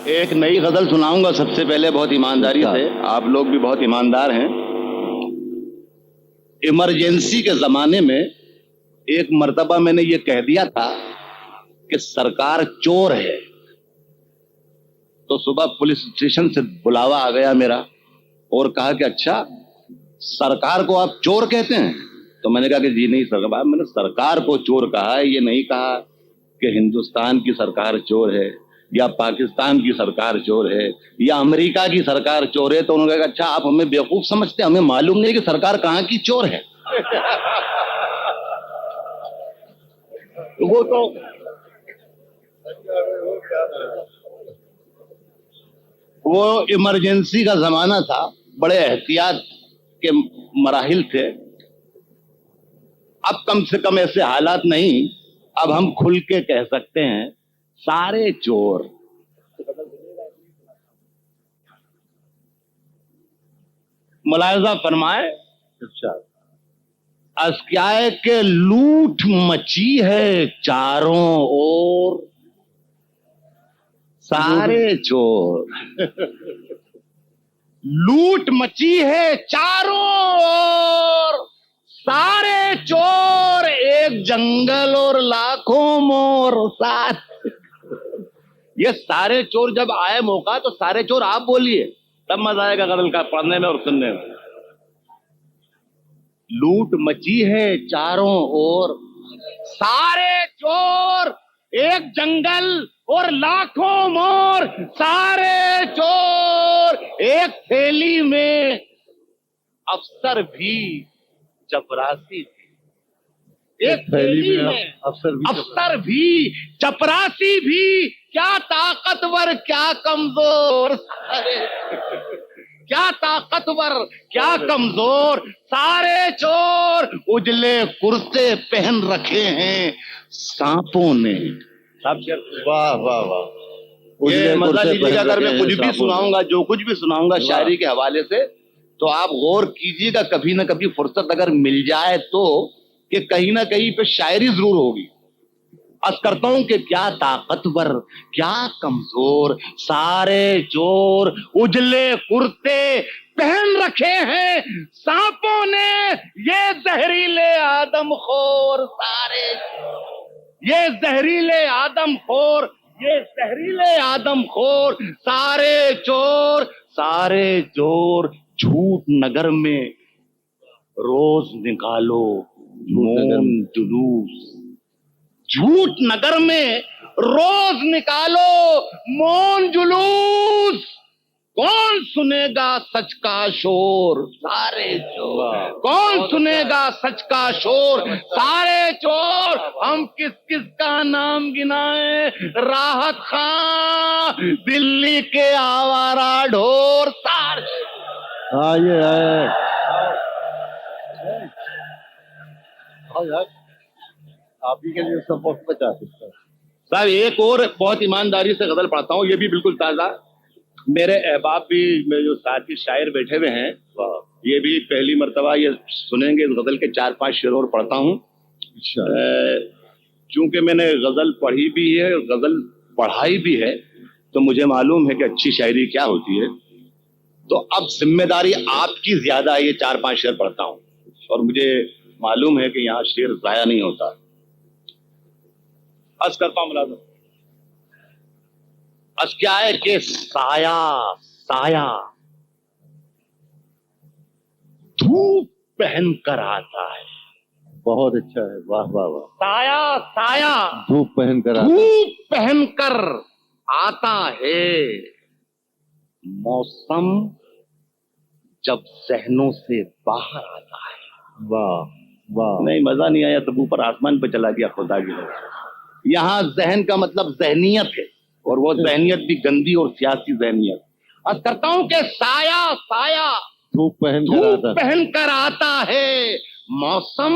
ایک نئی غزل سناؤں گا سب سے پہلے بہت ایمانداری سے. آپ لوگ بھی بہت ایماندار ہیں. ایمرجنسی کے زمانے میں ایک مرتبہ میں نے یہ کہہ دیا تھا کہ سرکار چور ہے، تو صبح پولیس اسٹیشن سے بلاوا آ گیا میرا اور کہا کہ اچھا سرکار کو آپ چور کہتے ہیں؟ تو میں نے کہا کہ جی نہیں سرکار، میں نے سرکار کو چور کہا ہے، یہ نہیں کہا کہ ہندوستان کی سرکار چور ہے یا پاکستان کی سرکار چور ہے یا امریکہ کی سرکار چور ہے. تو انہوں نے کہا اچھا آپ ہمیں بیوقوف سمجھتے ہیں، ہمیں معلوم نہیں کہ سرکار کہاں کی چور ہے. وہ تو وہ ایمرجنسی کا زمانہ تھا، بڑے احتیاط کے مراحل تھے. اب کم سے کم ایسے حالات نہیں، اب ہم کھل کے کہہ سکتے ہیں سارے چور. ملاحظہ فرمائے. اچھا از کیا ہے کہ لوٹ مچی ہے چاروں اور سارے چور. لوٹ مچی ہے چاروں اور سارے چور، ایک جنگل اور لاکھوں مور. یہ سارے چور جب آئے موقع تو سارے چور آپ بولیے، تب مزہ آئے گا غزل کا پڑھنے میں اور سننے میں. لوٹ مچی ہے چاروں اور سارے چور، ایک جنگل اور لاکھوں مور. سارے چور ایک تھیلی میں، افسر بھی چپراسی بھی. ایک تھیلی میں افسر بھی چپراسی بھی، کیا طاقتور کیا کمزور. کیا طاقتور کیا کمزور. سارے چور اجلے کرتے پہن رکھے ہیں سانپوں نے. واہ واہ واہ. یہ مزہ لیجیے گا. اگر میں کچھ بھی سناؤں گا، جو کچھ بھی سناؤں گا شاعری کے حوالے سے، تو آپ غور کیجیے گا کبھی نہ کبھی فرصت اگر مل جائے تو کہ کہیں نہ کہیں پہ شاعری ضرور ہوگی. عرض کرتا ہوں کہ کیا طاقتور کیا کمزور، سارے چور اجلے کرتے پہن رکھے ہیں سانپوں نے، یہ زہریلے آدم خور. سارے یہ زہریلے آدم خور، یہ زہریلے آدم خور. سارے چور سارے چور. جھوٹ نگر میں روز نکالو مون جلوس. جھوٹ نگر میں روز نکالو مون جلوس. کون سنے گا سچ کا شور. سارے چور کون سنے گا سچ کا شور. سارے چور. ہم کس کس کا نام گنائیں، راحت خان دلی کے آوارہ ڈھور. سارے آئیے آئے. آپ ہی کے لیے سب وقت بچا سکتا ہے صاحب. ایک اور بہت ایمانداری سے غزل پڑھتا ہوں، یہ بھی بالکل تازہ. میرے احباب بھی، میرے جو ساتھی شاعر بیٹھے ہوئے ہیں، یہ بھی پہلی مرتبہ یہ سنیں گے. غزل کے 4-5 شعر اور پڑھتا ہوں. چونکہ میں نے غزل پڑھی بھی ہے، غزل پڑھائی بھی ہے، تو مجھے معلوم ہے کہ اچھی شاعری کیا ہوتی ہے. تو اب ذمہ داری آپ کی زیادہ ہے. یہ 4-5 شعر پڑھتا ہوں اور مجھے معلوم ہے کہ یہاں شعر ضائع نہیں ہوتا. عرض کرتا ہوں ملازم. عرض کیا ہے کہ سایہ سایہ دھوپ پہن کر آتا ہے. بہت اچھا ہے. واہ واہ واہ. سایہ سایہ دھوپ پہن کر دھوپ پہن کر آتا ہے. موسم جب ذہنوں سے باہر آتا ہے. واہ واہ. نہیں مزہ نہیں آیا، تب اوپر آسمان پہ چلا گیا خدا کی طرف. یہاں ذہن کا مطلب ذہنیت ہے، اور وہ ذہنیت بھی گندی اور سیاسی ذہنیت. عرض کرتا ہوں کہ سایہ سایہ دھوپ پہن کر آتا ہے. موسم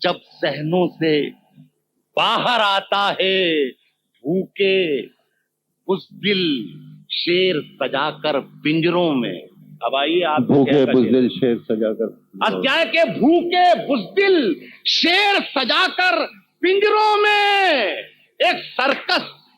جب ذہنوں سے باہر آتا ہے. بھوکے بزدل شیر سجا کر پنجروں میں. اب آئیے آپ. بھوکے بزدل شیر سجا کر. اب کیا ہے کہ بھوکے بزدل شیر سجا کر پنجروں میں ایک سرکس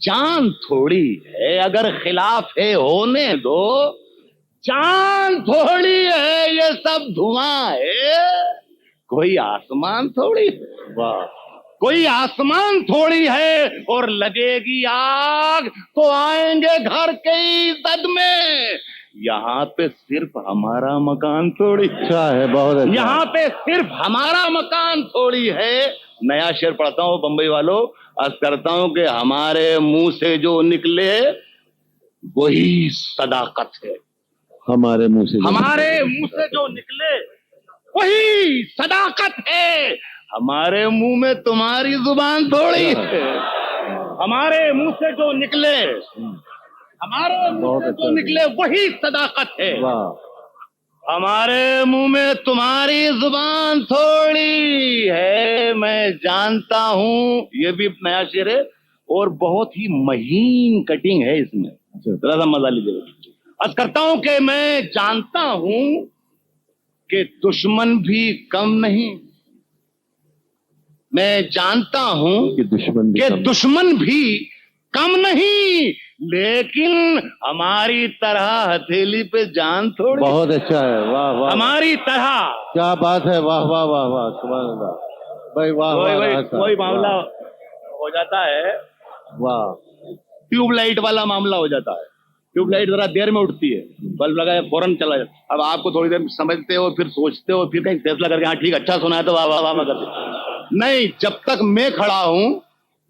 جان تھوڑی ہے اگر خلاف ہے ہونے دو, جان تھوڑی ہے یہ سب دھواں ہے, کوئی آسمان تھوڑی ہے, واہ کوئی آسمان تھوڑی ہے, اور لگے گی آگ تو آئیں گے گھر کے عزت میں, یہاں پہ صرف ہمارا مکان تھوڑی, اچھا ہے, بہت اچھا. یہاں پہ صرف ہمارا مکان تھوڑی ہے. نیا شعر پڑھتا ہوں بمبئی والوں, عرض کرتا ہوں کہ ہمارے منہ سے جو نکلے وہی صداقت ہے, ہمارے منہ سے ہمارے منہ سے جو نکلے وہی صداقت ہے, ہمارے منہ میں تمہاری زبان تھوڑی ہے, ہمارے منہ سے جو نکلے, ہمارے منہ سے جو نکلے وہی صداقت ہے, واہ ہمارے منہ میں تمہاری زبان تھوڑی ہے, میں جانتا ہوں. یہ بھی نیا شعر ہے اور بہت ہی مہین کٹنگ ہے اس میں, ذرا سا مزہ لیجیے. عرض کرتا ہوں کہ میں جانتا ہوں کہ دشمن بھی کم نہیں, میں جانتا ہوں کہ دشمن بھی کم نہیں, لیکن ہماری طرح ہتھیلی پہ جان تھوڑی, بہت اچھا ہے, واہ واہ, ہماری طرح کیا بات ہے, واہ واہ واہ واہ, سبحان اللہ بھائی, واہ واہ. کوئی معاملہ ہو جاتا ہے, واہ, ٹیوب لائٹ والا معاملہ ہو جاتا ہے. ٹیوب لائٹ ذرا دیر میں اٹھتی ہے, بلب لگایا فوراً چلا جاتا. اب آپ کو تھوڑی دیر سمجھتے ہو, پھر سوچتے ہو, پھر کہیں فیصلہ کر کے ہاں ٹھیک اچھا سنا ہے تو واہ واہ واہ کرتے. نہیں, جب تک میں کھڑا ہوں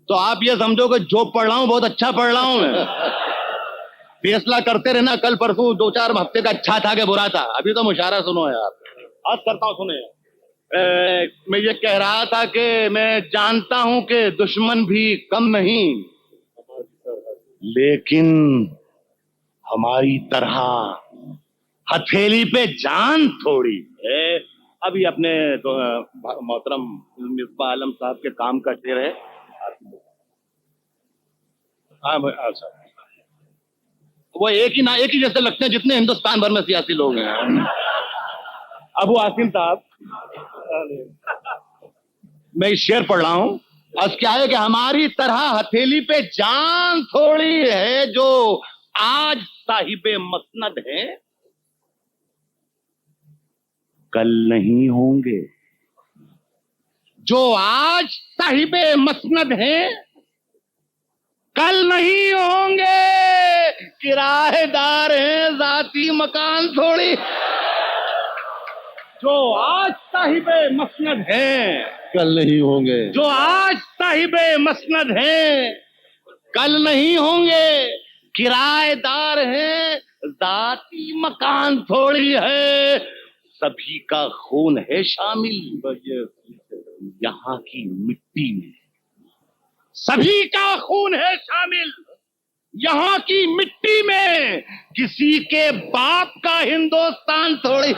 تو آپ یہ سمجھو کہ جو پڑھ رہا ہوں بہت اچھا پڑھ رہا ہوں میں. فیصلہ کرتے رہنا, کل پرسوں 2-4 ہفتے کا اچھا تھا کہ برا تھا, ابھی تو مشاعرہ سنو یار. عرض کرتا ہوں سنیں, میں یہ کہہ رہا تھا کہ میں جانتا ہوں کہ دشمن بھی کم نہیں, لیکن ہماری طرح ہتھیلی پہ جان تھوڑی ہے. ابھی اپنے محترم مصباح عالم صاحب کے کام کا شعر ہے. ہاں وہ ایک ہی جیسے لگتے ہیں جتنے ہندوستان بھر میں سیاسی لوگ ہیں. ابو عاصم صاحب, میں اس شعر پڑھ رہا ہوں. از کیا ہے کہ ہماری طرح ہتھیلی پہ جان تھوڑی ہے, جو آج صاحب مسند ہے کل نہیں ہوں گے, جو آج صاحب مسند ہیں کل نہیں ہوں گے, کرایہ دار ہیں ذاتی مکان تھوڑی, جو آج صاحب مسند ہیں کل نہیں ہوں گے, جو آج صاحب مسند ہیں کل نہیں ہوں گے, کرایہ دار ہیں ذاتی مکان تھوڑی ہے, سبھی کا خون ہے شامل یہاں کی مٹی میں, سبھی کا خون ہے شامل یہاں کی مٹی میں, کسی کے باپ کا ہندوستان تھوڑی.